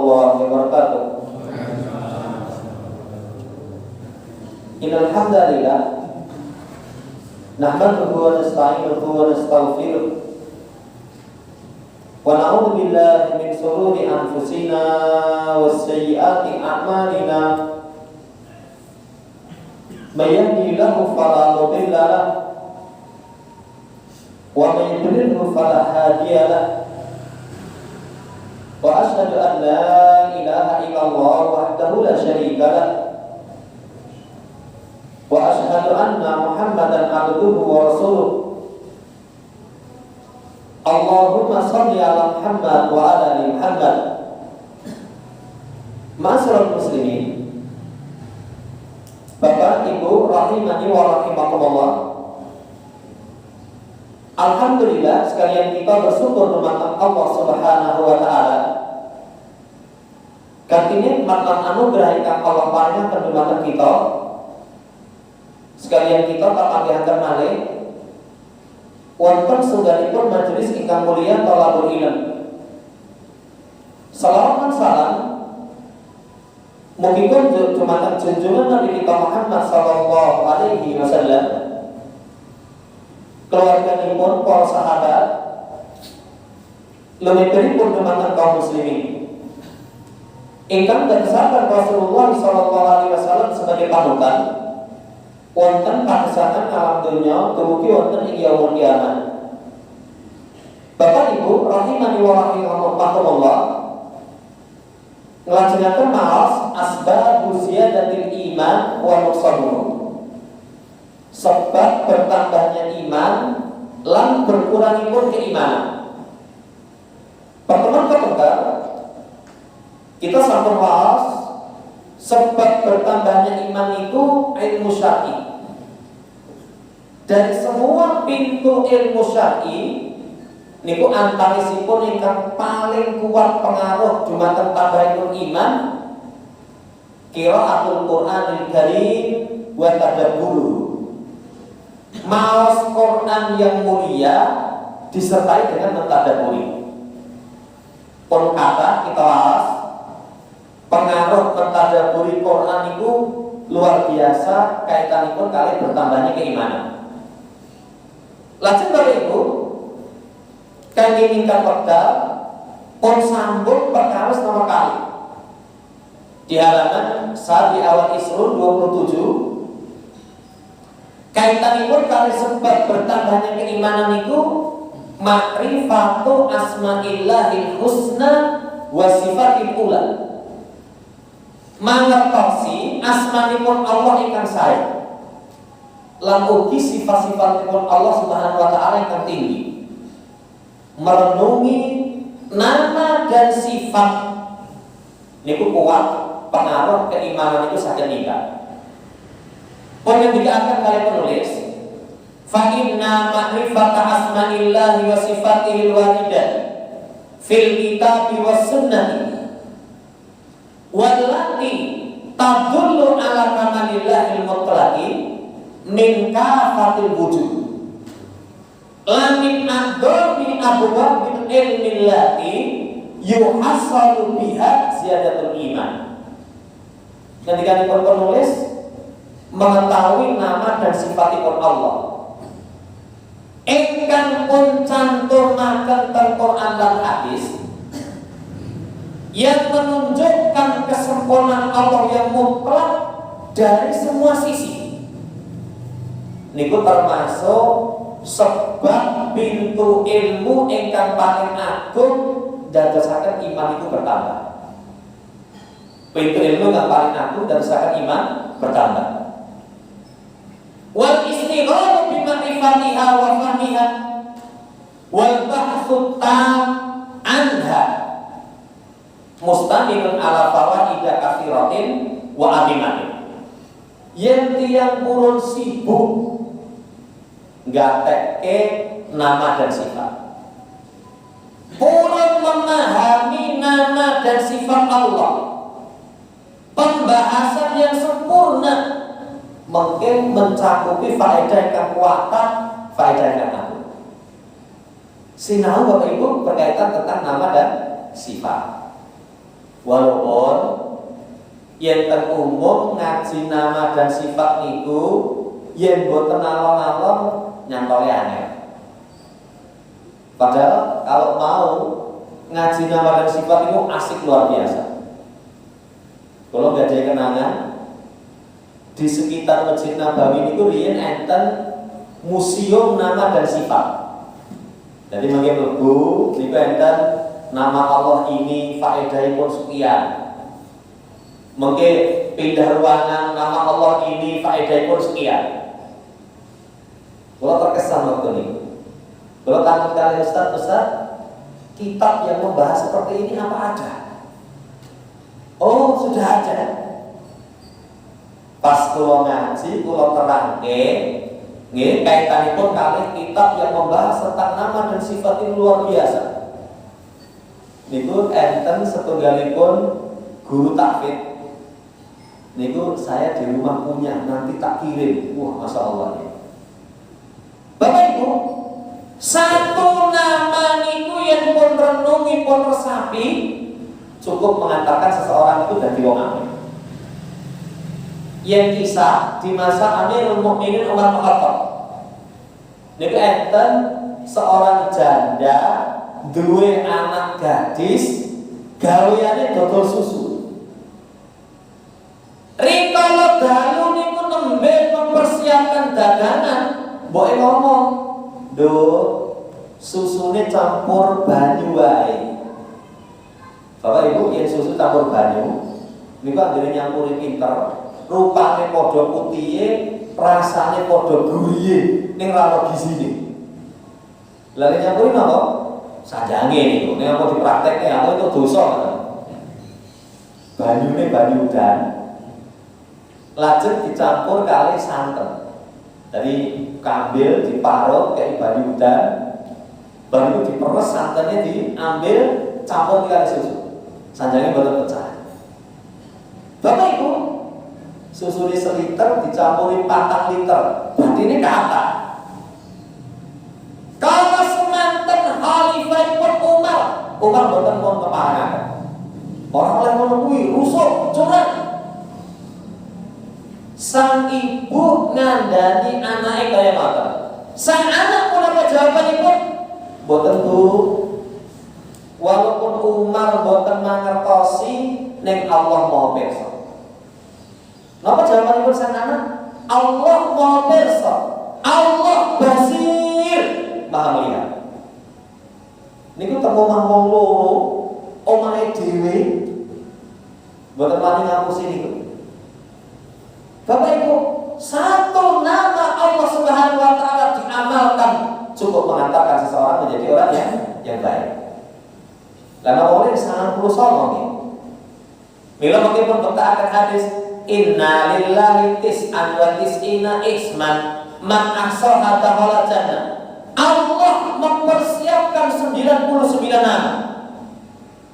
warahmatullahi wabarakatuh. Innal hamdalillah nahmaduhu wa nasta'inuhu wa nastaghfiruh wa na'udzu billahi min shururi anfusina wa sayyiati a'malina. May yahdihillahu fala mudilla lahu wa may yudlilhu fala hadiya lahu. Wa asyhadu an la ilaha illallah wahdahu la syarika lah. Wa asyhadu anna Muhammadan abduhu wa rasuluh. Allahumma shalli ala Muhammad wa ala ali Muhammad. Ma'asyiral muslimin, Bapak Ibu rahimani wa rahimakumullah. Alhamdulillah sekalian kita bersyukur kepada Allah Subhanahu wa taala. Kartine makna anugerah ingkang Allah paringaken dumateng kita. Sekalian kita kapanggihkan malih wonten sunggalipun majelis ingkang mulia thalabul ilm. Salawat dan salam mugi-mugi dumateng junjungan Nabi kita Muhammad sallallahu alaihi wasallam, keluarganipun, para sahabat, lumipun dumateng kaum muslimin ingkang dadosaken Rasulullah sallallahu alaihi wasallam sebagai panutan wonten pagesangan alam donya dumugi wonten ing yaumul kiamat. Bapak Ibu rahimani wa rahimakumullah, nglajengaken maos asbab ziyadatil iman wa nuqsanuhu, sebab bertambahnya iman lan berkurangipun keimanan. Pertemuan kepengker kita sampun waos sebab bertambahnya iman itu ilmu syar'i. Dari semua pintu ilmu syar'i niku antawisipun ingkang paling kuat pengaruh dumateng tambahipun iman qiraatul Qur'anil Karim wa tadabbur. Maos Quran yang mulia disertai dengan mentadabburi. Pun kata kita bahas pengaruh mentadabburi Quran itu luar biasa kaitanipun kali bertambahnya keimanan. Lajeng Bapak Ibu kangge ningkat wekdal pun sambung perkawis nomor kali di halaman saat di awal Isrun 27. Kaitanipun kali sebab bertambahnya keimanan itu ma'rifatu asma'illahil husna wa sifatil ula. Mangertosi asmanipun Allah ingkang sae lan ugi sifat-sifatipun Allah Subhanahu wa taala ingkang tinggi. Merenungi nama dan sifat niku kuat pengaruh keimanan itu saged ningkat. Poin yang dikatakan oleh penulis, fa inna ma'rifata asma'illahi wa sifatihil waridah fil kitabi was sunnah wallati tadullu ala kamalillahil mutlaqi min kafatil wujud lamin adami abwab min ilmillati yuhassalu biha ziyadatul iman. Ketika penulis mengetahui nama dan sifatipun Allah ingkang pun cantumaken teng Quran dan hadis yang menunjukkan kesempurnaan Allah yang mutlak dari semua sisi. Niku termasuk sebab pintu ilmu ingkang paling agung dadosaken iman itu bertambah. Pintu ilmu yang paling agung dadosaken iman bertambah. Wal istighalu bi ma'rifatiha wa fahmiha wal bahthu anha mustamilun ala fawaida katsiratin wa adimatin. Yen tiyang purun sibuk nggateke nama dan sifat, purun memahami nama dan sifat Allah, pembahasan yang sempurna mungkin mencakupi faedah kekuatan, faedah kekuatan. Sinau Bapak Ibu berkaitan tentang nama dan sifat. Walaupun yen ten umum ngaji nama dan sifat niku yen boten alon-alon nyantole aneh. Padahal kalau mau ngaji nama dan sifat itu asik luar biasa. Kalau nggak ada kenangan di sekitar Masjid Nabawi itu riyen enten museum nama dan sifat. Jadi mungkin lebu niku enten nama Allah ini faedahipun sekian. Mungkin pindah ruangan nama Allah ini faedahipun sekian. Kalau terkesan waktu ini, kalau tanya kalian Ustaz, kitab yang membahas seperti ini apa ada? Oh, sudah ada. Pas kula ngaji, kula terangke, nggih kaitanipun kalih kitab yang membahas tentang nama dan sifat ini luar biasa. Niku enten setunggalipun guru takfid. Niku saya di rumah punya, nanti tak kirim. Wah, masya Allah ya. Bapak Ibu, satu nama niku yang pun renungi pun resapi cukup mengantarkan seseorang itu dari wong alim. Yang kisah di masa Amirul Mukminin Umar bin Khattab. Niku enten seorang janda duwe anak gadis gaweane dodol susu. Rikala dalu niku nembe mempersiapkan dagangan, mboke ngomong, "Do, susune campur banyu wae." Bapak Ibu, yen susu campur banyu niku anggere nyampuri pinter, rupane padha putihe, rasane padha guriye, ning ra gisine. Lah nek nyampuri napa? Sajange niku, nek apa dipraktekne aku itu dosa. Banyune banyu udan. Lajeng dicampur kali santen. Jadi kambil diparut kayak banyu udan, baru diperes santannya diambil campur kali susu. Sanjangnya baru pecah. Bapak Ibu, susu ini seliter dicampuri 4 liter. Berarti ini kata. Kalau semanten Khalifah pun Umar boten pun keparangan. Orang lain menunggu rusuk, curang. Sang ibu ngandani anaknya kaya mata. Sang anak pun apa jawabannya pun boten Bu. Walaupun Umar boten mangertosi ning Allah Maha pirsa. Napa jawabannya pun sang anak? Allah Maha pirsa. Allah basir, Maha melihat. Niku teng omah wong loro, omahe dhewe boten wani ngapusi niku. Bapak Ibu, satu nama Allah Subhanahu wa taala diamalkan cukup mengantarkan seseorang menjadi orang yang baik. Karena oleh 90 nih. Mila mungkin pun akan hadis inna lillahi tis'an wa tis'ina isman man ahsaha dakhala jannah. Allah mempersiapkan 99 nama.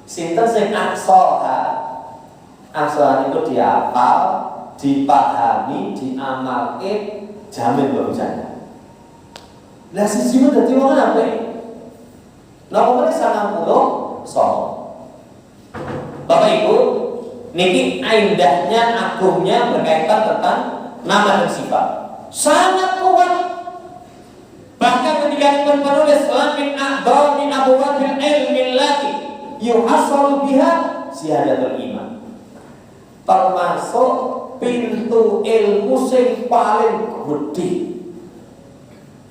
Sinten sing ahsaha? Ahsaha itu dihafal, dipahami, diamalke, jamin baru jannah. Lah siji mun dadi wong apik. Napa meneh 90 Bapak Ibu, niki indahnya, agungnya berkaitan tentang nama dan sifat. Sangat kuat. Bahkan ketika penulis min a'dhamin abwabil ilmi allati yuhasalu biha syahadatul iman. Termasuk pintu ilmu sing paling gede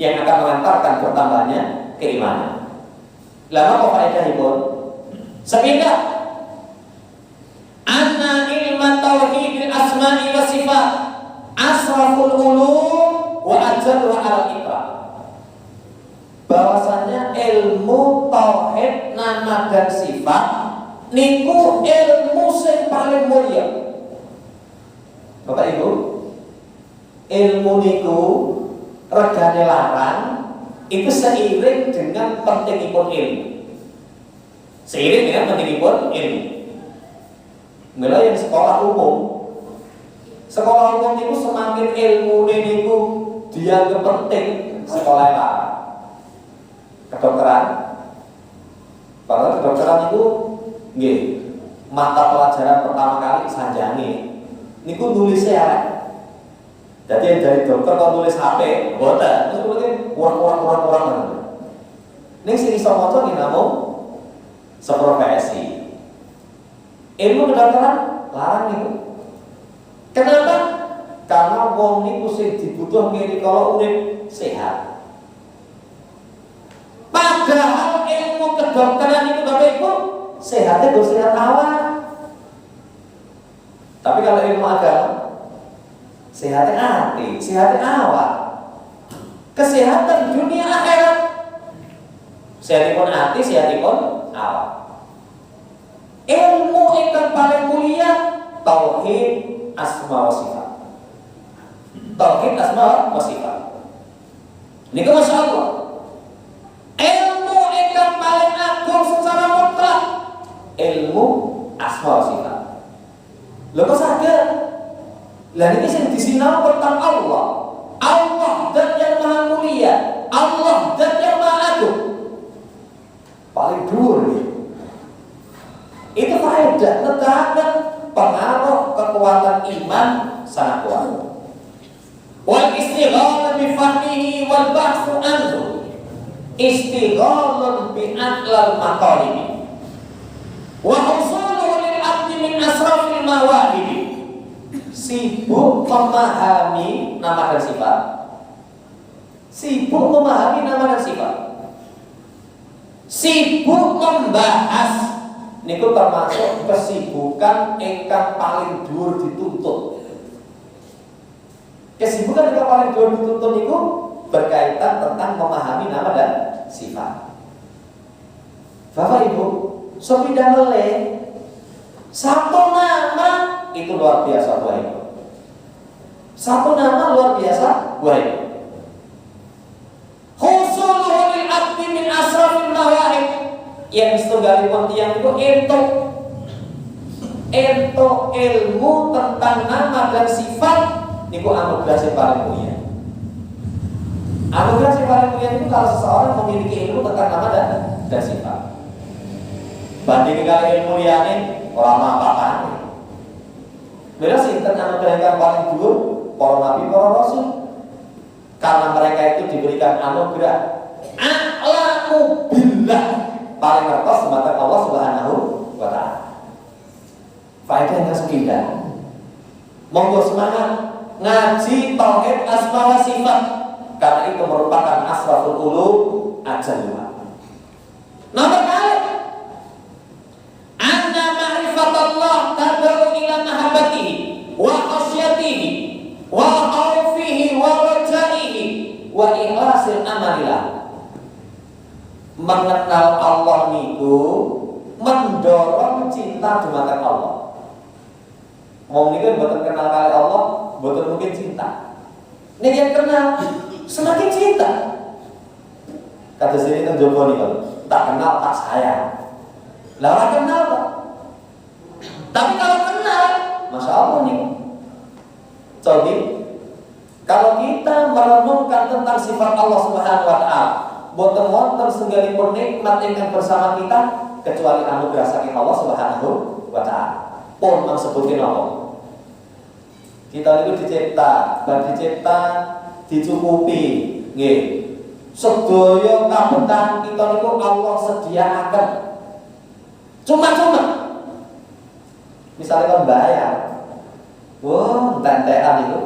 yang akan mengantarkan bertambahnya keimanan. Lama kok faedahipun? Sepindah anna ilmu tauhidil asma'i wa sifat asraful ulum wa ajalluha al-iqrar. Bahwasanya ilmu tauhid nama dan sifat niku ilmu sing paling mulia. Bapak Ibu, ilmu niku regane larang itu seiring dengan pentingipun ilmu. Seiring dengan pentingipun ilmu. Mula yang sekolah umum itu semakin ilmu niku dianggap penting sekolah larang. Kedokteran, padahal kedokteran itu nggih mata pelajaran pertama kali sanjangi niku nulisnya elek. Jadi dari dokter kalau tulis HP, boten, terus kemudian kurang. Ning sing iso maca ki namung seprofesi. Ilmu kedokteran larang niku. Kenapa? Karena wong niku sing dibutuhke kalau urip sehat. Padahal ilmu kedokteran itu Bapak Ibu sehatnya gue sehat awal. Tapi kalau ilmu agama sehatnya hati, sehatnya awal. Kesehatan dunia akhirat. Sehatipun hati, sehatipun awal. Ilmu yang paling mulia tauhid asma wa sifat. Tauhid asma wa sifat. Ini ke Masya Allah. Ilmu yang paling agung secara mutlak ilmu asma wa sifat. Lho kok sadar? Lah ini sing disinau tentang Allah. Allah zat yang maha mulia, Allah zat yang maha agung. Paling dhuwur nih. Itu faedah tentang pengaruh kekuatan iman sangat kuat. Wal istighalah bi fahmihi wal bahsu anhu. Istighalah bi aqlal maqalib. Wa husuluhu lil abdi min asrafil mawahib. Sibuk memahami nama dan sifat. Sibuk memahami nama dan sifat. Sibuk membahas. Niku termasuk kesibukan ingkang paling dhuwur dituntut. Kesibukan ingkang paling dhuwur dituntut niku berkaitan tentang memahami nama dan sifat. Bapak Ibu, sepindah meleh satu nama itu luar biasa buah Ibu. Satu nama luar biasa buah Ibu. Husuluhu lil abdi min asrafil mawahib. Yang setunggalipun tiyang itu entuk ilmu tentang nama dan sifat niku anugerah yang paling mulia. Anugerah yang paling mulia itu kalau seseorang memiliki ilmu tentang nama dan sifat. Banding kali ilmu liyane ora apa-apa. Beda sih tentang anugerah yang paling dhuwur para nabi, para rasul. Karena mereka itu diberikan anugerah a'lamu billah, paling ngertos semata Allah Subhanahu wa ta'ala. Faedahnya sekian. Monggo semangat ngaji tauhid asma wa sifat karena itu merupakan asraful ulum ajalluha. Nomor kali anna ma'rifatullah tad'u ila mahabbatihi wa khasyatihi wa khawfihi wa rajaihi wa ikhlasil amalillah. Mengenal Allah niku mendorong cinta dumateng Allah. Wong niku mboten kenal kali Allah, mboten mungkin cinta. Nek yang kenal semakin cinta. Kata sini kan jowo niku, tak kenal tak sayang. Lah ora kenal kok. Tapi kalau kenal, Masya Allah nih. Jadi kalau kita merenungkan tentang sifat Allah Subhanahu wa ta'ala, boten wonten setunggalipun nikmat ingkang bersama kita kecuali anugerah saking Allah Subhanahu wa ta'ala. Pun maksudipun apa? Kita itu dicipta, dan dicipta dicukupi, nggih. Sedaya kabetan kita niku Allah sediaaken. Cuma-cuma. Misalnya kan bayar, wah, tentean itu,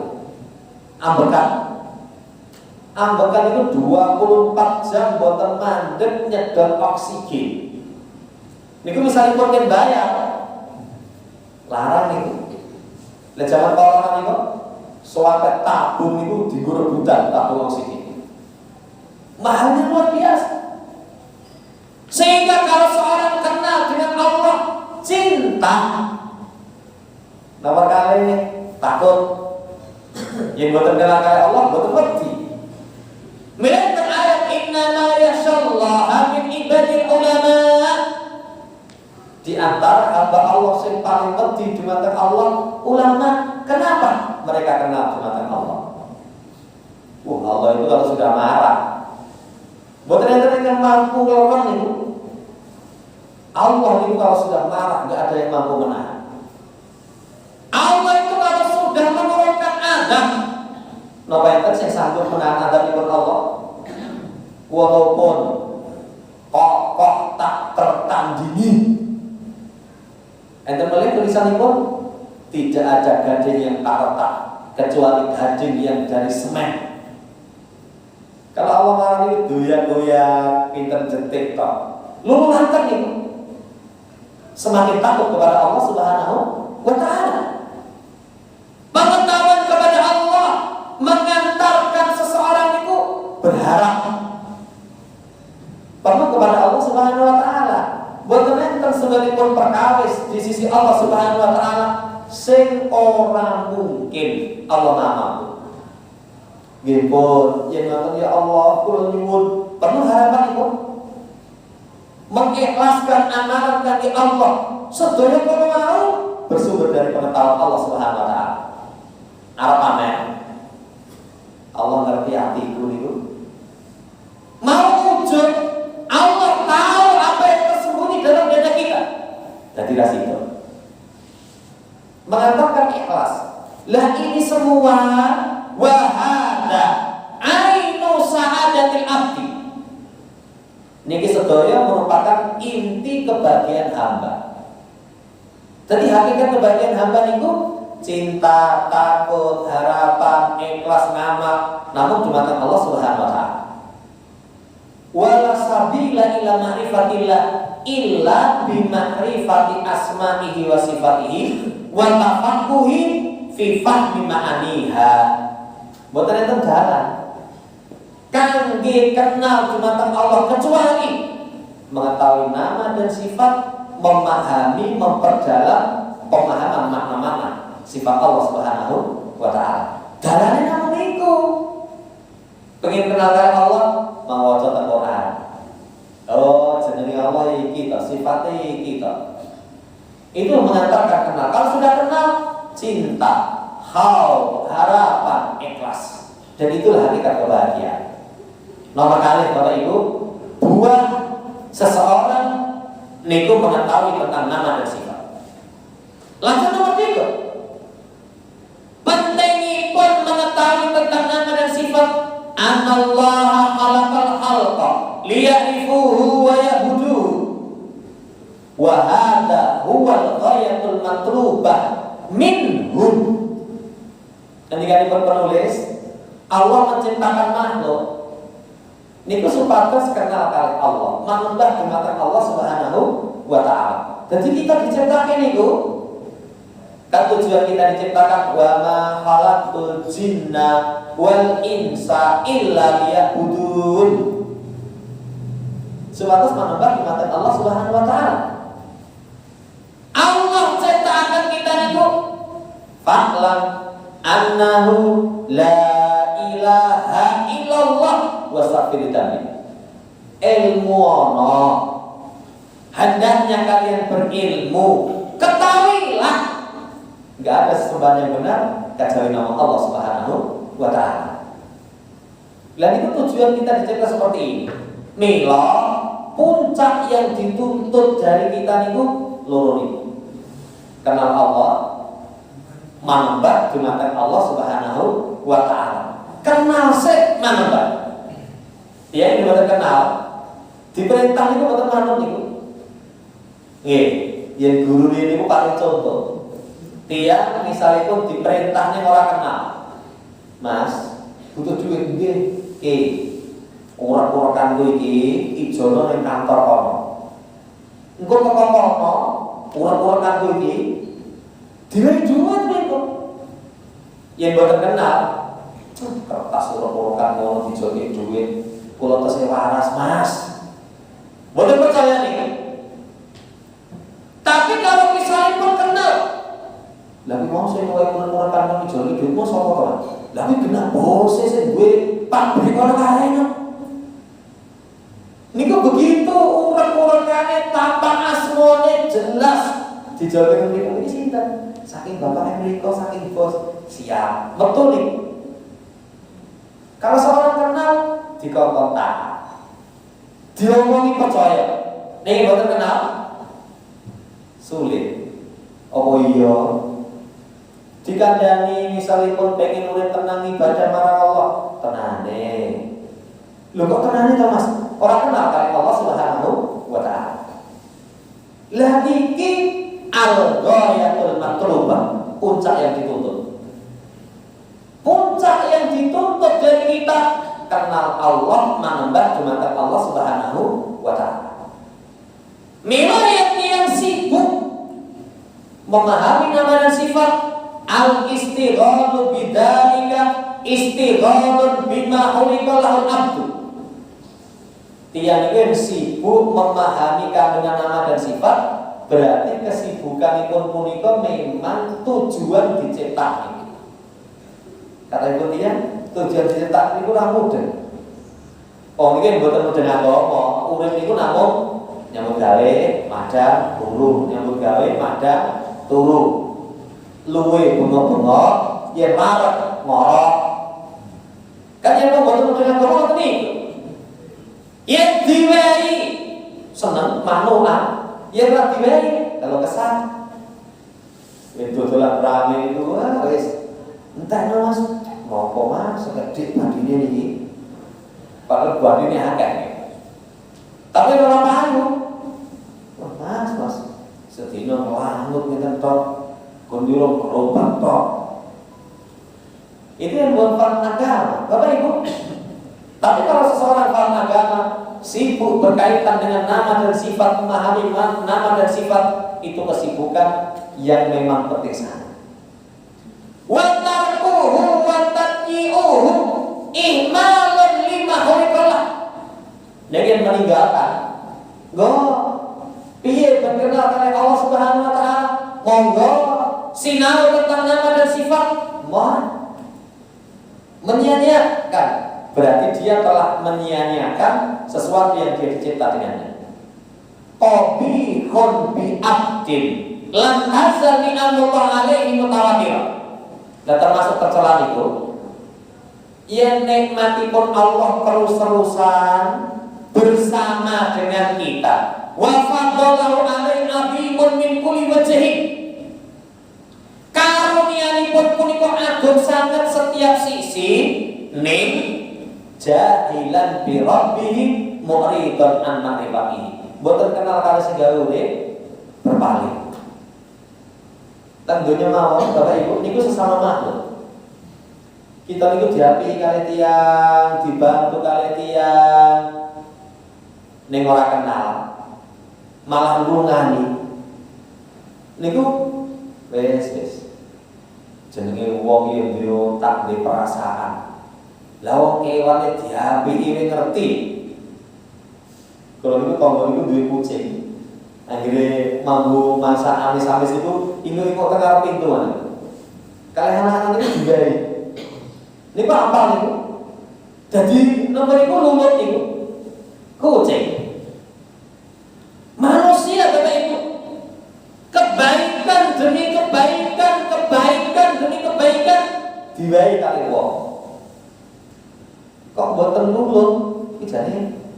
ambekan itu 24 jam boten mandek nyedot oksigen. Niku misalnya pun kan bayar, larang niku. Lah zaman corona niku, suapet tabung niku digorok-godan tabung oksigen. Mahalnya luar biasa. Sehingga kalau seorang kenal dengan Allah, cinta. Nomor kali takut. Yang boten kenal kali Allah boten wedi. Melihat ayat inna ma yasyallahu min ibadil ulama. Di antara hamba Allah yang paling wedi dumateng Allah ulama. Kenapa mereka kenal dumateng Allah? Allah itu kalau sudah marah, boten enten yang mampu ngelawan itu. Allah Allah itu kalau sudah marah nggak ada yang mampu menahan. Allah itu kalau sudah menurunkan azab, napa enten sing sanggup menahan azabipun Allah? Walaupun kokoh tak tertandingi. Enten melihat tulisanipun tidak ada gading yang tak retak kecuali gading yang dari semen. Kalau Allah marah itu doyak-doyak, pinter jetik kok. Luluhankan itu. Semakin takut kepada Allah Subhanahu wa Ta'ala. Pengetahuan kepada Allah mengantarkan seseorang itu berharap perlu kepada Allah Subhanahu wa Ta'ala. Boten enten sebenaripun perkawis di sisi Allah Subhanahu wa Ta'ala sing ora mungkin Allah mampu. Nggih pun yen ngoten ya Allah kula nyuwun perlu harapan iku mengikhlaskan amalan kangge Allah sedaya kula mau bersumber dari pengetahuan Allah Subhanahu wa Ta'ala. Arep amen. Allah ngerti hatiku niku. Mau wujud Allah tahu apa yang tersembunyi dalam dada kita. Jadi ras itu mengantarkan ikhlas. Lah ini semua wahada ainu sa'adatil abdi. Niki sedaya merupakan inti kebahagiaan hamba. Jadi hakikat kebahagiaan hamba niku cinta, takut, harapan, ikhlas, ngamal namun dumateng Allah Subhanahu wa Ta'ala. Wala sabila ila ma'rifatillah illa bima'rifati asma'ihi wa sifatihi wa tafaqquhi fi fahmi ma'aniha. Boten enten dalan kangge kenal dumateng Allah kecuali mengetahui nama dan sifat, memahami, memperdalam pemahaman makna-makna sifat Allah Subhanahu wa Ta'ala. Dalane namung niku. Pengen kenal karo Allah, mawaca Al-Qur'an. Oh, jenenge Allah iki to, sifate iki to. Itu mengantarkan kenal. Kalau sudah kenal, cinta, haul, harapan, ikhlas. Dan itulah hakikat kebahagiaan. Nomor kali Bapak Ibu, buah seseorang niku mengetahui tentang nama dan sifat. Lanjut nomor 3. Pentingipun mengetahui tentang nama dan sifat. Anallaha khalaqal khalqa liya'rifuhu wa ya'buduhu. Wa hadha huwal ghayatul matlubah minhum. Ketika penulis Allah menciptakan makhluk niku supados kenal kali Allah, manembah dumateng Allah Subhanahu wa Ta'ala. Jadi kita diciptakan niku kan tujuan kita diciptakan wa ma khalaqtul jinna wal insa illa liya'budun. Supados manembah dumateng Allah Subhanahu wa Ta'ala. Allah ciptakan kita niku fa'lam annahu la ilaha illallah wastaghfir dzalik. Ilmu ono. Hendaknya kalian berilmu. Ketahuilah enggak ada sesembahan yang benar kecuali nama Allah Subhanahu wa Ta'ala. Lah itu tujuan kita dicipta seperti ini. Mila puncak yang dituntut dari kita niku loro niku. Kenal Allah, manembah dumateng Allah Subhanahu wa Ta'ala. Kenal sik manembah. Ya ini boten kenal. Diperintah niku boten manut niku. Nggih, yen guru niku paling contoh. Tiang misalnya pun diperintahnya orang kenal. Mas, butuh duit nggih. Ora-ora kanggo iki ijono ning kantor kono. Engko teko kono, ora-ora kanggo iki diwehi duit niku. Yen boten kenal, kertas ora-ora kanggo dijoki duit. Kula tesih waras, Mas. Boten percaya nih. Tapi kalau misalnya pun kenal, lagi mau saya mulai mengurangkan kami jual duit mau sama kawan. Lagi kena bos saya gue pabrik orang lain. Niku begitu urang-urangannya tanpa asmone jelas dijual dengan mereka ini sinten. Saking bapak Amerika, saking bos siap betul nih. Kalau seorang kenal dikontak, diomongi percaya. Nih boten kenal, Sulit. Apa iya? Dikandani misalipun pengen urip tenang ibadah marang Allah, tenane. Lho kok tenane to Mas? Ora kenal kali Allah Subhanahu wa taala. Lah iki al-ghayatul matlubah, puncak yang dituntut. Puncak yang dituntut dari kita kenal Allah, menambah dumateng Allah Subhanahu wa taala. Milayat yang sibuk memahami nama dan sifat, al-istighalu bidzalika istighalun bima khuliqa lahul abdu. Tiang ini sibuk memahami kandungan nama dan sifat, berarti kesibukan ikon punika memang tujuan dicipta. Kata ibu tiang, tujuan dicipta itu ora mudah. Oh ini buatan mudah agama, urip niku namung nyambut gawe, madang, turu, nyambut gawe, madang, turu. Luwe bengok-bengok, yen marek ngorok. Kan yang buatan mudah agama ngoten niku. Yen diwehi seneng manuan, yen ora diwehi kalau kesal. Itu dolan rame itu wis entek Mas, ngopo Mas segede badine niki. Padahal badine akeh. Tapi ora payu. Wah Mas, sedina langut ngeten tok, kondiro gerobak tok. Itu yang buat para agama, Bapak Ibu. Tapi kalau seseorang paham agama, sibuk berkaitan dengan nama dan sifat, memahami nama dan sifat, itu kesibukan yang memang penting sangat. Wa tarkuhu wa tatyi'uhu ihmalun lima khuliqallah. Jadi yang meninggalkan, go piye berkenal oleh Allah Subhanahu wa taala, monggo sinau tentang nama dan sifat, mohon menyia-nyiakan. Berarti dia telah menyia-nyiakan sesuatu yang dia dicipta dengannya. Qabihun bi abdin lam azal ni'amullah alaihi mutawatir. Dan termasuk tercela itu, yang nikmatipun Allah terus-terusan bersama dengan kita. Wa fadlahu alaihi abimun min kulli wajhi. Karunianipun punika agung sangat setiap sisi, ning jahilan bi rabbih mu'ridun an ma'rifatihi. Mboten kenal kali sing gawe berpaling. Tentunya mawon Bapak Ibu niku sesama makhluk. Kita niku diapi kali tiyang, dibantu kali tiyang, ning ora kenal, malah nglungani. Niku wis jenenge wong iki duwe otak, duwe perasaan. Lah wong kewane diapiki ngerti. Kalau niku tonggo niku duwe kucing. Akhirnya mampu masak amis-amis itu kok tengah pintu mana? Kalian anak-anak ini juga ini kok apa nih? Jadi nomor itu lumut itu kucing. Manusia Bapak Ibu, kebaikan demi kebaikan, kebaikan demi kebaikan diwai kali wong. Kok boten nulung? Iki jane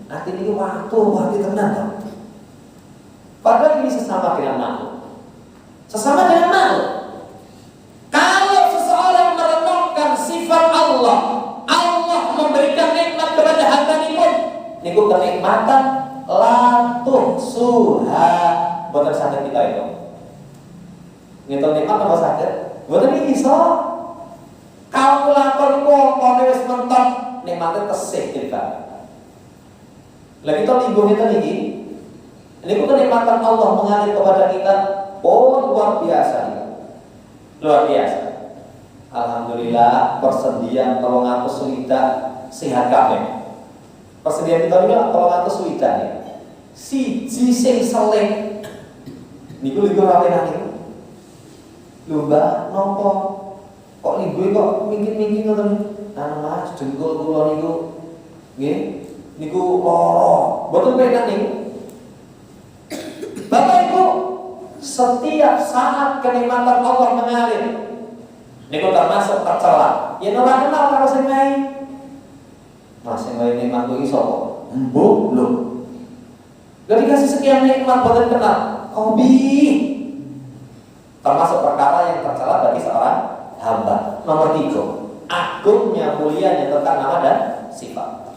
ati niki waktu tenan to. Padahal ini sesama dengan makhluk. Sesama dengan makhluk. Kalau seseorang merenungkan sifat Allah, Allah memberikan nikmat kepada hamba-Nya. Niku kenikmatan latuh suha. Boten saged kita itu. Ngitung nikmat apa saged? Boten iso. Kalkulator kok wis mentok nikmate tesih kita. Lah kita linggo ngeten iki. Ini kenikmatan Allah mengalir kepada kita, oh luar biasa, luar biasa. Alhamdulillah persendian 300 swita sehat kabeh. Persendian kita ini 300 swita nih. Siji sing selek, niku ligo rapenan niku. Lho Mbak, nopo? Kok ligo kok mingkin-mingkin ngoten? Anu Mas, dengkul kula niku nggih, niku lara. Mboten penak niku. Bapak Ibu, setiap saat kenikmatan Allah mengalir. Niku termasuk tercela. Yen ora kenal karo sing lain. Mas sing lain nikmat iki sapa? Mbok lho. Lah dikasih sekian nikmat boten kenal. Hobi. termasuk perkara yang tercela bagi seorang hamba. Nomor 3, agungnya mulianya tentang nama dan sifat.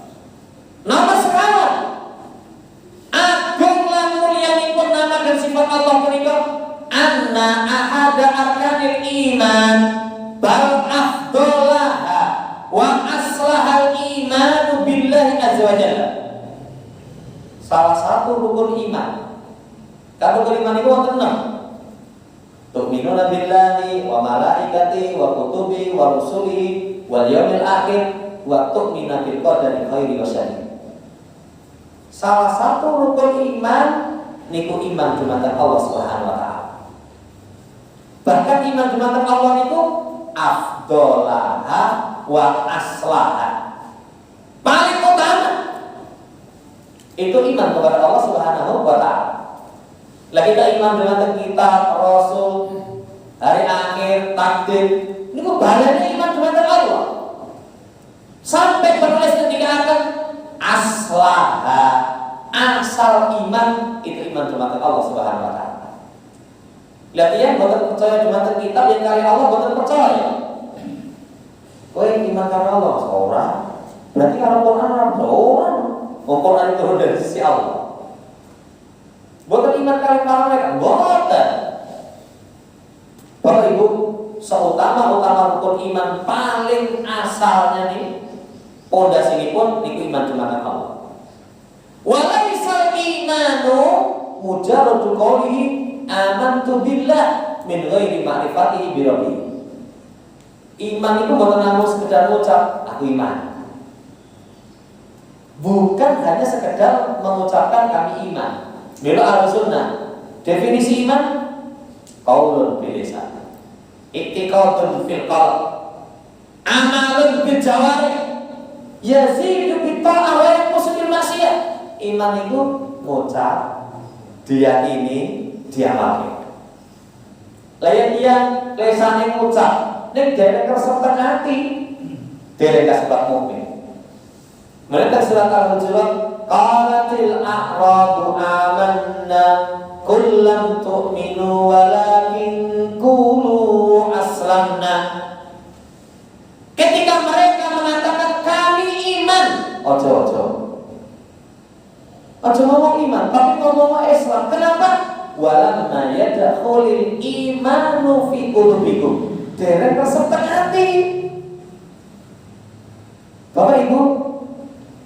Nomor sekawan, agung lan mulyanipun nama dan sifat Allah menika anna ahada arkanil iman bal afdolaha wa aslahal imanu billahi azza wa jalla. Salah satu rukun iman. Kan rukun iman itu wonten 6. Tu'minuna billahi wa malaikati wa kutubi wa rusuli wal yaumil akhir wa tu'mina bil qadari khairi wa syarri. Salah satu rukun iman niku iman dumateng Allah Subhanahu wa taala. Bahkan iman dumateng Allah niku afdolaha wa aslaha. Paling utama itu iman kepada Allah Subhanahu wa taala. Lah kita iman dumateng kitab, rasul, hari akhir, takdir. Niku balane iman dumateng Allah. Sampai penulis ketika akan aslaha, asal iman itu iman dumateng Allah Subhanahu wa taala. Lah tiyang boten percaya dumateng kitab yang kali Allah boten percaya. Kowe iman karena Allah ora. Berarti kalau Quran ora. Quran itu turun dari sisi Allah. Boten iman kali para mereka, boten. Bapak Ibu, seutama-utama rukun iman paling asalnya nih, pondasi ini pun niku iman dumateng Allah. Walaisal imanu mujarradu qawlihi amantu billah min ghairi ma'rifatihi bi rabbih. Iman itu bukan namung sekedar ucap aku iman. Bukan hanya sekedar mengucapkan kami iman. Beliau Ahlussunnah definisi iman qaulun bil lisan, i'tiqadun fil qalb, amalun bil jawarih, yazidu bit ta'ah wa yanqusu bil maksiyah. Iman itu ngucap, diyakini, diamalkan. Layan dia lesane ngucap, nek derek keserta hati, derek kasebab mukmin. Mereka surat Al-Hujurat, qalatil a'rabu amanna qul lam tu'minu walakin qulu aslamna. Ketika mereka mengatakan kami iman, ojo ngomong iman, tapi ngomong Islam. Kenapa? Walamma yadkhulul imanu fi qulubikum. Derek keserta hati. Bapak Ibu,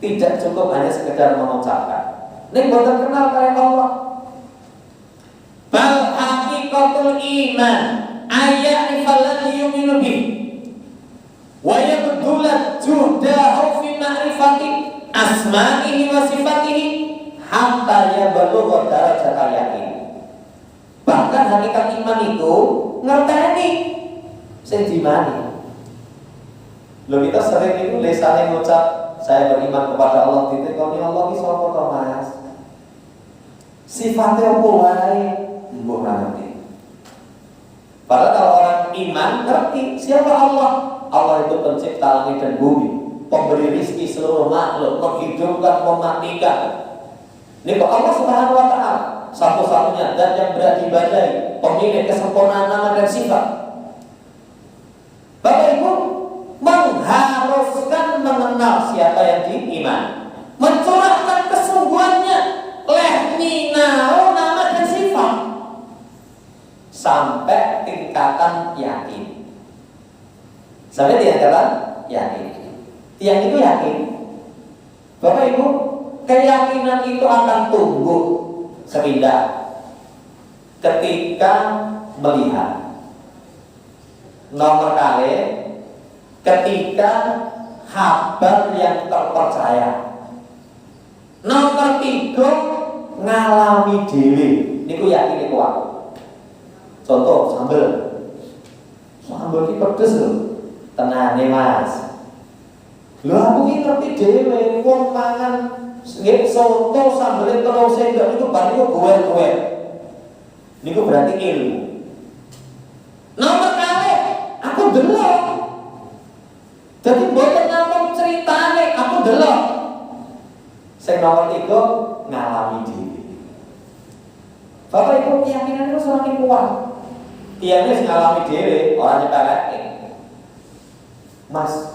tidak cukup hanya sekedar mengucapkan. Nek boten kenal kalian Allah. Bal haqiqatul iman ayya'rifal ladzi yu'minu bih wa yabdulat juhdahu fi ma'rifati asma'ihi wa sifatihi hatta yablugha darajatal yakin. Bahkan hakikat iman itu ngerteni sing dimani. Lho kita sering itu lesane ngucap saya beriman kepada Allah, titik kau ni Allah ki sapa to Mas? Sifatnya apa wae? Mbok ngerti. Padahal kalau orang iman ngerti siapa Allah. Allah itu pencipta langit dan bumi, pemberi rezeki seluruh makhluk, menghidupkan, mematikan. Ini kok Allah Subhanahu wa taala satu-satunya zat yang berat diibadahi, pemilik kesempurnaan nama dan sifat. Bapak Ibu, mengharuskan mengenal siapa yang diiman, mencurahkan kesungguhannya, lehminau nama dan sifat, sampai tingkatan yakin. Sampai tingkatan yakin. Yang itu yakin. Bapak Ibu, keyakinan itu akan tumbuh sepindah ketika melihat. Nomor kali ketika kabar yang terpercaya. Nomor 3 ngalami dhewe. Niku yakin niku aku. Contoh sambel. Sambel iki pedes lho. Tenane Mas. Lho aku iki ngerti dhewe wong mangan nggih soto sambele terus enggak niku bar niku gower-gower. Niku berarti ilmu. Nomor kali aku delok. Jadi mboten namung ceritane aku delok. Sing nomor 3 ngalami dhewe. Bapak Ibu keyakinan itu semakin kuat Tiyangnya ngalami dhewe, ora nyepeleke. Mas,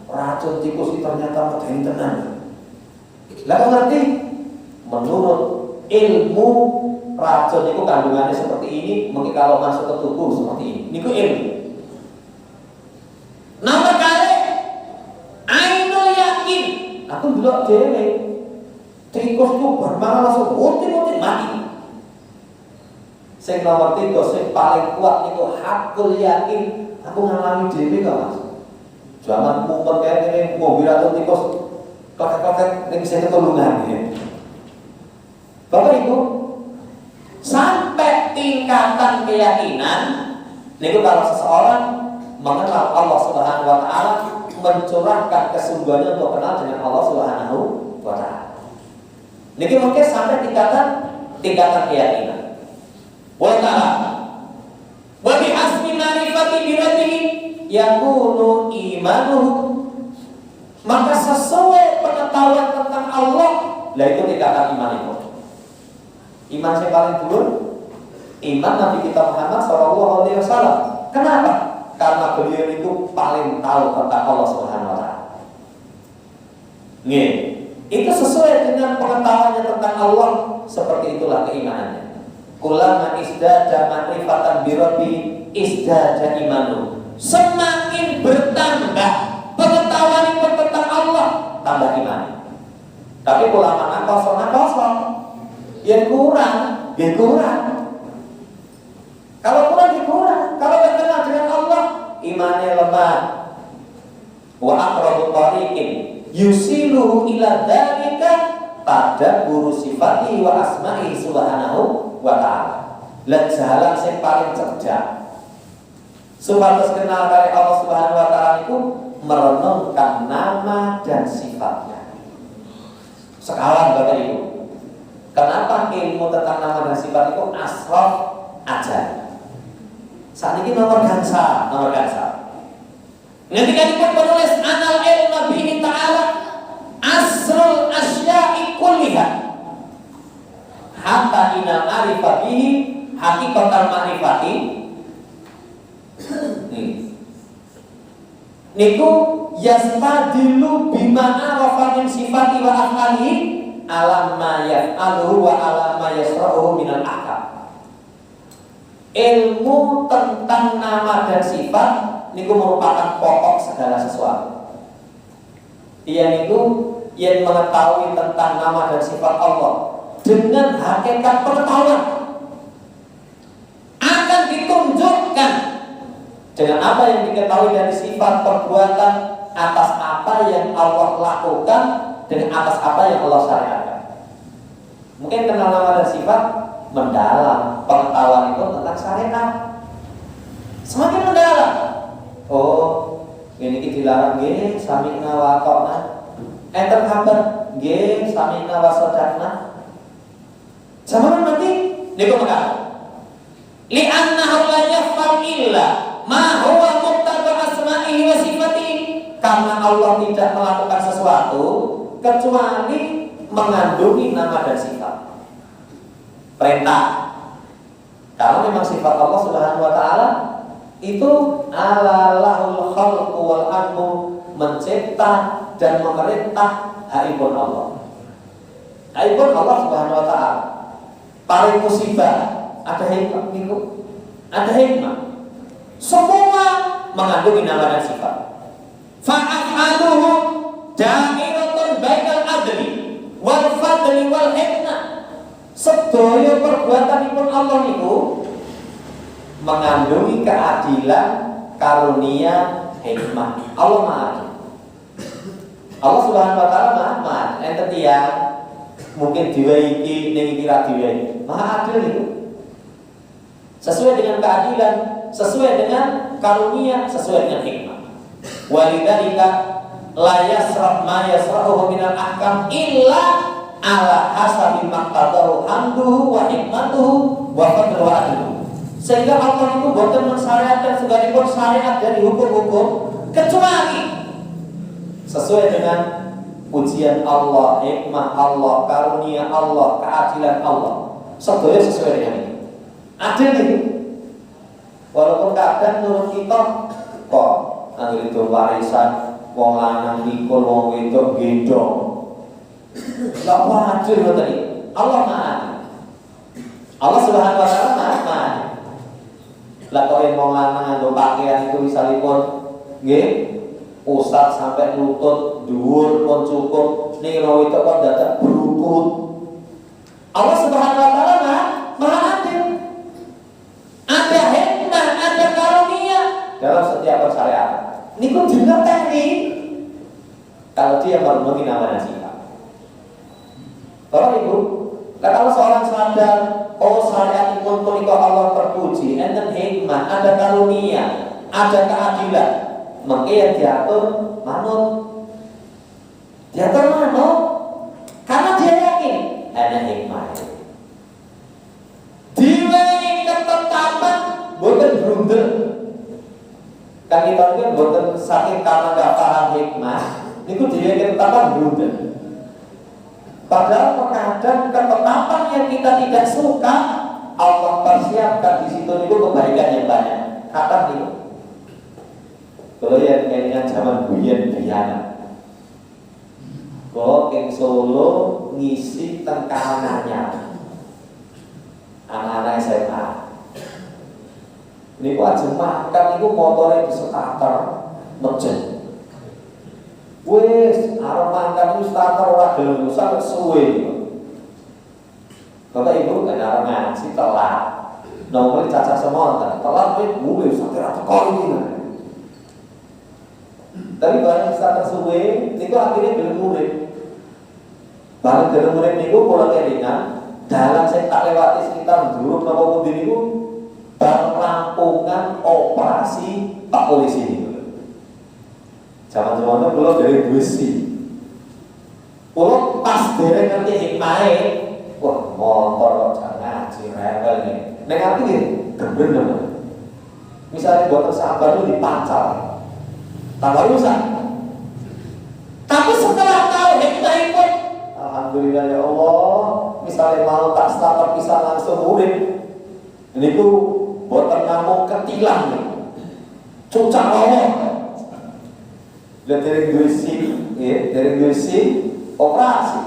racun tikus itu ternyata medeni tenan. Lah kok ngerti? Menurut ilmu racun itu kandungannya seperti ini, mungkin kalau masuk ke tubuh seperti ini. Niku ilmu. Nomor kali ainul yakin. Aku delok dhewe. Tikus itu bermangan langsung utik-utik mati. Sing nomor 3 sing paling kuat niku hakul yakin. Aku ngalami dhewe kok Mas. Zaman mumpet kayak ngene mobil racun tikus klek-klek ning sing ketulungan ya. Bapak Ibu, sampai tingkatan keyakinan niku kalau seseorang mengenal Allah Subhanahu wa taala, mencurahkan kesungguhannya untuk kenal dengan Allah Subhanahu wa taala. Niki mungkin sampai tingkatan keyakinan. Wa ta'ala wa bi hasbi ma'rifati bi rabbih yakunu imanuhu. Maka sesuai pengetahuan tentang Allah, lah itu tingkatan iman itu. Iman yang paling dulu iman Nabi kita Muhammad SAW. Kenapa? Karena beliau itu paling tahu tentang Allah Subhanahu wa taala. Nggih, itu sesuai dengan pengetahuannya tentang Allah, seperti itulah keimanannya. Kullama isdada ma'rifatan bi rabbi isdada imanu. Semakin bertambah pengetahuan tentang Allah, tambah iman. Tapi ulama kosong, yang kurang. Kalau kurang, kalau berkenal dengan Allah, imannya lemah. Wa aqrabu tariqin yusiluhu ila dzalika pada guru sifati wa asma'i subhanahu wa ta'ala. Lan jalan sing paling cerdas supados kenal karo Allah Subhanahu wa taala itu merenungkan nama dan sifatnya. Sekarang Bapak Ibu, kenapa ilmu tentang nama dan sifat itu asraf aja? Saat ini nomor gangsa. Ketika kita menulis anal ilmu bihi ta'ala asrul asya'i kulliha hatta ina ma'rifah bihi hakikatal ma'rifati. Niku yastadilu bima arafa min sifati wa af'alihi ala ma yaf'aluhu wa ala ma yasra'uhu minal ahkam. Ilmu tentang nama dan sifat niku merupakan pokok segala sesuatu. Ia niku yang mengetahui tentang nama dan sifat Allah dengan hakikat pengetahuan akan ditunjukkan dengan apa yang diketahui dari sifat perbuatan atas apa yang Allah lakukan dengan atas apa yang Allah syariatkan. Mungkin kenal nama dan sifat mendalam, pengetahuan itu tentang syariat semakin mendalam. Oh, ini kita dilarang nggih sami'na wa ata'na. Enten kabar nggih sami'na wa sadaqna. Zaman nanti niku maka li annahu la yaf'al illa ma huwa muqtada asma'ihi wa sifatihi. Karena Allah tidak melakukan sesuatu kecuali mengandungi nama dan sifat. Perintah. Kalau memang sifat Allah Subhanahu wa taala itu alalahul khalqu wal amru, mencipta dan memerintah haipun Allah. Haipun Allah Subhanahu wa taala. Paling musibah ada hikmah niku. Ada hikmah. Semua mengandungi nama dan sifat. Fa'aluhu da'iratun bainal adli wal fadli wal hikmah. Sedaya perbuatanipun Allah niku mengandungi keadilan, karunia, hikmah. Allah Maha. Allah Subhanahu wa taala Maha. Enten tiyang mungkin diwehi iki ning iki ra diwehi. Maha adil itu. Sesuai dengan keadilan, sesuai dengan karunia, sesuai dengan hikmah. Walidzalika la yasraf ma yasrahu minal ahkam illa ala hasabi maqtadahu hamduhu wa hikmatuhu wa fadlu wa adluhu. Sehingga Allah itu boten mensyariatkan segalipun syariat dari hukum-hukum kecuali sesuai dengan pujian Allah, hikmah Allah, karunia Allah, keadilan Allah. Sedaya sesuai dengan ini. Adil ini. Walaupun kadang nurut kita kok anggere itu warisan wong lanang mikul wong wedok gendong. Enggak wajar ngoten iki. Allah Maha. Allah Subhanahu wa taala Maha. Lah kok yen wong lanang nganggo pakaian itu misalipun nggih ustaz sampai lutut dhuwur pun cukup ning wedok kok dadak berukut. Allah Subhanahu wa taala Maha adil. Ada hikmah, ada karunia dalam setiap persyaratan. Niku dingerteni kalau dia merenungi nama nasibah. Bapak Ibu, kalau seorang sadar, oh syariat pun punika Allah terpuji, enten hikmah, ada karunia, ada keadilan, maka yang diatur manut. Diatur manut karena dia yakin ada hikmah. Diwehi ketetapan boten blunder. Kan kita kan boten saking karena gak paham hikmah, niku diwehi ketetapan blunder. Padahal terkadang ketetapan yang kita tidak suka Allah persiapkan di situ niku kebaikan yang banyak. Kata niku. Kalau yang kayaknya zaman biyen biana. Kalau ing Solo ngisi tengkarannya anak-anak SMA. Niku aja makan niku motore disetater mejen. Wes arep makan wis starter ora gelem sampe suwe. Bapak Ibu kan arep ngaji telat. Nomor caca semonten, telat wis mulai sampe ra teko iki. Tapi barang starter suwe niku akhirnya gelem murid. Barang gelem murid niku kula kelingan dalan sing tak lewati sekitar Duruk napa pundi niku perampungan operasi Pak Polisi niku. Zaman-zaman itu kalau dari busi, kalau pas dereng ngerti hikmahnya, wah motor kok jangan ngaji rebel nih. Neng arti gini, bener. Misalnya buat sahabat itu dipancal, tambah rusak. Tapi setelah tahu hikmah pun, alhamdulillah ya Allah. Misalnya mau tak starter bisa langsung murid, ini ku buat ngamuk ketilang nih, cucak Allah. Lihat dari Gresik, operasi.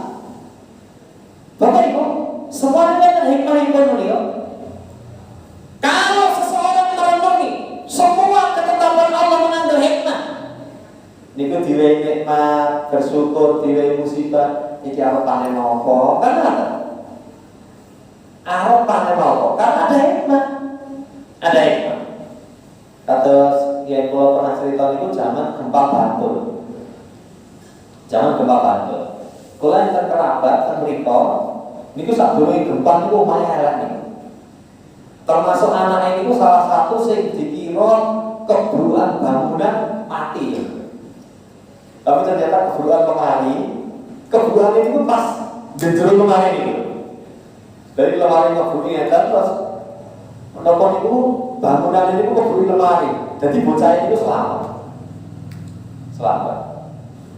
Bapak Ibu, semuanya kan hikmah-hikmah beliau. Kalau seseorang merenungi semua ketetapan Allah mengandung hikmah, niku diwehi nikmat, bersyukur, diwehi musibah, iki arep panen apa? Kan ada. Arep panen apa? Karena ada hikmah. Ada hikmah. Kados yang kalau pernah cerita itu zaman gempa Bantul. Zaman gempa Bantul. Kalau yang terkerabat termeriko, niku sadurunge gempa niku lumayan elek nih. Termasuk anak ini salah satu yang dikira keburuan bangunan mati. Tapi ternyata keburuan ini pun pas jero lemari ini. Dari lemari ngebuni terus menapa niku bangunan ini kok beri lemari. Jadi bocah itu selamat.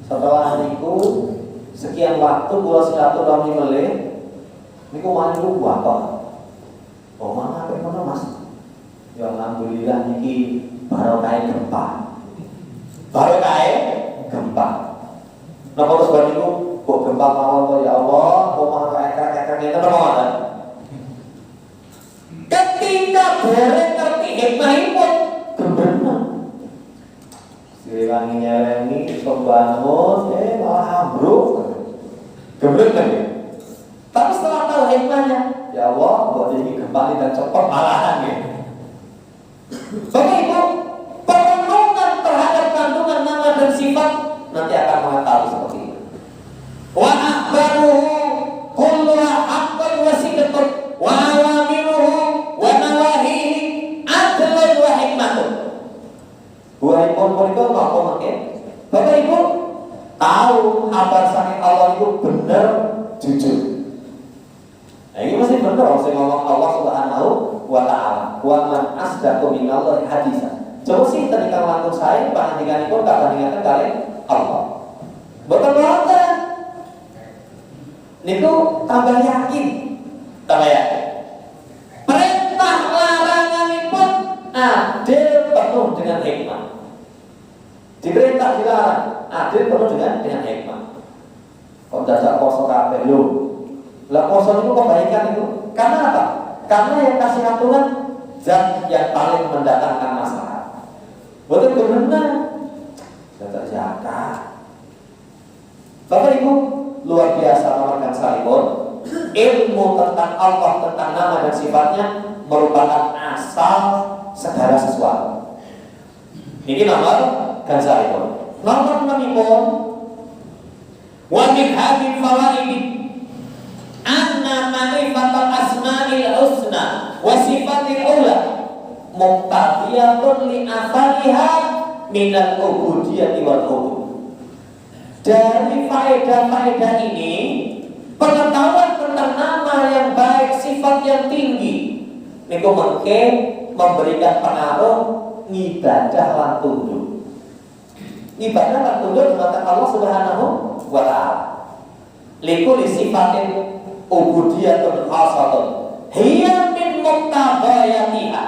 Setelah niku sekian waktu kula silaturahmi melih niku mantu apa? Oh mana apa Mas? Ya alhamdulillah niki barokah gempa. Barokah gempa. Napa terus bar niku kok gempa mawon ya Allah, kok malah ekrak-ekrak ngene mawon. Ketika bareng ngerti hikmahipun bener. Siwangi nyelengi bangun, malah ambruk. Gebrek kan ya? Tapi setelah tahu hikmahnya, ya Allah, buat ini kembali dan cepat malahan ya. Bapak Ibu, perenungan terhadap kandungan nama dan sifat nanti akan mengetahui seperti ini. Wa akhbaruhu kulluha haqqan wa sidqan wa awamiruhu wa nawahihi adlan wa hikmatun. Buah pun itu apa makin? Bapak Ibu tahu kabar saking Allah itu benar jujur. Nah, ini mesti benar saya ngomong Allah Subhanahu wa ta'ala. Wa man asdaqu minallahi haditsan. Coba sih ketika langsung saya bandingkan itu tak bandingkan kali Allah. Betul-betul. Niku tambah yakin. Perintah larangan pun dilarang. Adil penuh dengan hikmah. Kok dadak poso kabeh lho. Lah poso itu kebaikan itu. Karena apa? Karena yang kasih aturan zat yang paling mendatangkan masalah. Betul benar. Dadak zakat. Bapak Ibu, luar biasa nomorkan salibun. Ilmu tentang Allah, tentang nama dan sifatnya merupakan asal segala sesuatu. Ini nomor gansalipun. Nomor 6 pun wa min hadhihi fawaid anna ma'rifatal asma'il husna wa sifatil ula muqtadiyatun li athariha minal ubudiyyati wal ubud. Dari faedah-faedah ini, pengetahuan tentang nama yang baik, sifat yang tinggi, niku mengke memberikan pengaruh ibadah lan tunduk. Ibadah lan tunduk kepada Allah Subhanahu wa taala. Likulli sifatin ubudiyatun khasatun hiya min muqtadayatiha.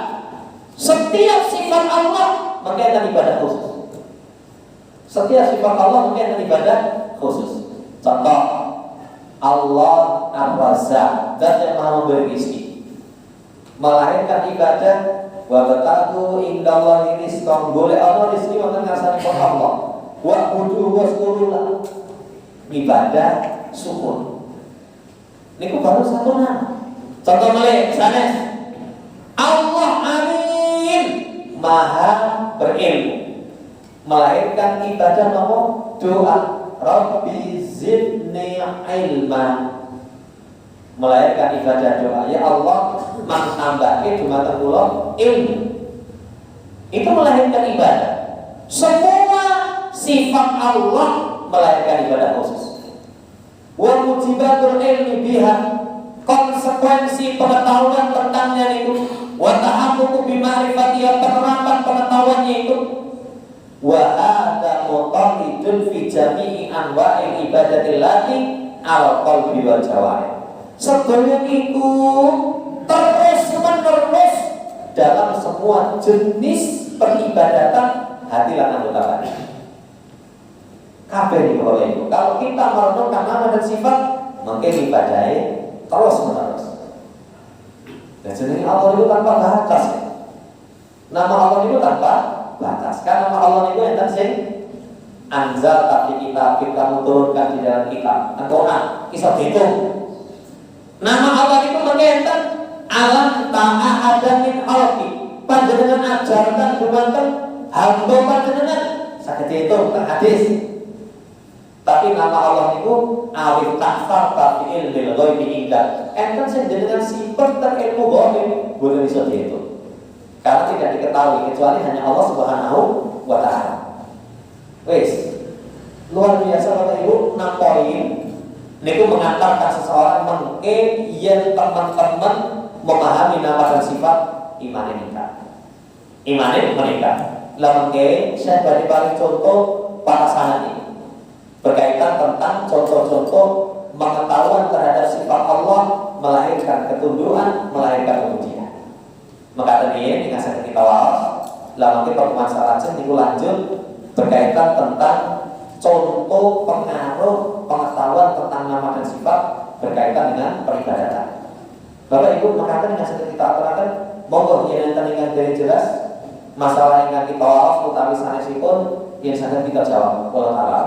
Setiap sifat Allah mengenai ibadah khusus. Setiap sifat Allah mungkin ibadah khusus. Contoh, Allah Ar-Razzaq, zat yang maha memberi rezeki, melahirkan ibadah wa bataku indallahi rizqan, boleh Allah rezeki wonten ngarsanipun Allah. Wa budu waskurullah, ibadah syukur. Niku baru satu nama. Contoh malih sanes, Allah Alim, maha berilmu, melahirkan ibadah nopo doa Rabbi zidni ilma, melahirkan ibadah doa ya Allah mantambake dumateng kula ilmu. Itu melahirkan ibadah. Semua sifat Allah melahirkan ibadah khusus. Wa mujibatul ilmi biha, konsekuensi pengetahuan tentangnya itu, wa tahaqququ bi ma'rifatiha, penerapan pengetahuannya itu, wa hadza mutaqidun fi jami'i anwa'il ibadatillahi al qalbi wal jawarih. Sedaya iku terus menerus dalam semua jenis peribadatan hati lan anggota badan. Kabeh iki Bapak Ibu. Kalau kita merenungkan nama dan sifat, maka ibadahnya terus menerus. Dan jenenge Allah itu tanpa batas. Nama Allah itu tanpa batas. Karena nama Allah itu enten sing anzal tapi kamu turunkan di dalam kitab Al-Quran, kisah dihitung. Nama Allah itu mengatakan alam ta'ahada min khalqi, panjenengan ajarkan dumateng hamba panjenengan saged dihitung teng hadis. Tapi nama Allah itu alif tahfar tapi ilmil ghaibi indah, enten sing jenengan simpen teng ilmu ghaib boten iso dihitung. Karena tidak diketahui kecuali hanya Allah Subhanahu wa taala. Wes, luar biasa Bapak Ibu, 6 poin niku mengantarkan seseorang mengke yen teman-teman memahami nama dan sifat iman nikah. Iman menikah. Lah mengke saya bagi paling contoh para sanad ini berkaitan tentang contoh-contoh pengetahuan terhadap sifat Allah melahirkan ketundukan, melahirkan kemudian. Maka tadi dengan saya kita wawas, lalu kita permasalahan niku lanjut berkaitan tentang contoh pengaruh pengetahuan tentang nama dan sifat berkaitan dengan peribadatan. Bapak Ibu mengatakan dengan saya kita aturaken, monggo yen enten ingkang dari jelas masalah ingkang kita wawas utawi sanesipun yen saged kita jawab. Wallahu taala.